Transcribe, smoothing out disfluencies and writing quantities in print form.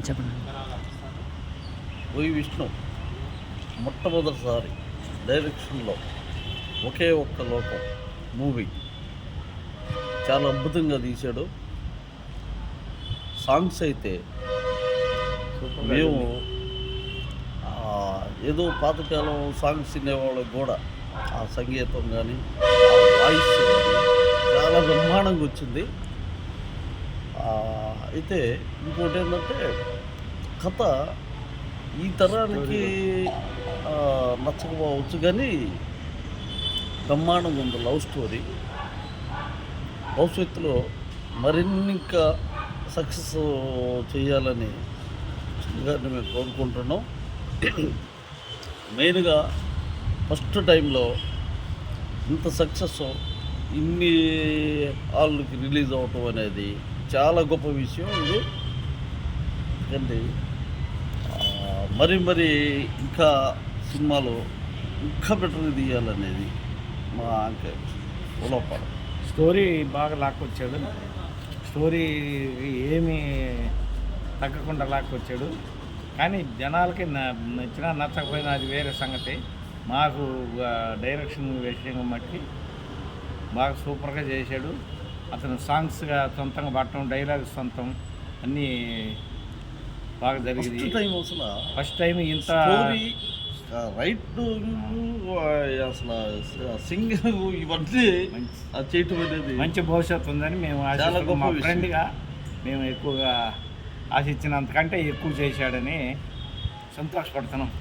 చెప్పండి. ఓయి విష్ణు మొట్టమొదటిసారి డైరెక్షన్లో ఒకే ఒక్క లోకం మూవీ చాలా అద్భుతంగా తీశాడు. సాంగ్స్ అయితే మేము ఏదో పాతకాలం సాంగ్స్ వినేవాళ్ళకి కూడా ఆ సంగీతం కానీ ఆ వాయిస్ కానీ చాలా బ్రహ్మాండంగా వచ్చింది. అయితే ఇంకోటి ఏంటంటే కథ ఈ తరానికి నచ్చకపోవచ్చు కానీ బ్రహ్మాండంగా ఉంది. లవ్ స్టోరీ భవిష్యత్తులో మరిన్ని ఇంకా సక్సెస్ చేయాలని గారిని మేము కోరుకుంటున్నాం. మెయిన్గా ఫస్ట్ టైంలో ఇంత సక్సెస్ ఇన్ని హాల్కి రిలీజ్ అవ్వటం అనేది చాలా గొప్ప విషయం. ఇది ఎందుకంటే మరి ఇంకా సినిమాలు ఇంకా బెటర్గా తీయాలనేది మా ఉలపాడు. స్టోరీ బాగా లాక్కొచ్చాడు. స్టోరీ ఏమీ తగ్గకుండా లాక్కొచ్చాడు. కానీ జనాలకి నచ్చినా నచ్చకపోయినా అది వేరే సంగతి. మాకు డైరెక్షన్ విషయం మట్టి బాగా సూపర్గా చేశాడు. అతను సాంగ్స్గా సొంతంగా పట్టడం, డైలాగ్ సొంతం అన్నీ బాగా జరిగింది. ఫస్ట్ టైం ఇంత రైట్ అసలు సింగింగ్ ఇవన్నీ చేయటం అనేది మంచి భవిష్యత్తు ఉందని మేము ఆశిస్తున్నాం. మా ఫ్రెండ్గా మేము ఎక్కువగా ఆశించినంతకంటే ఎక్కువ చేశాడని సంతోషపడుతున్నాం.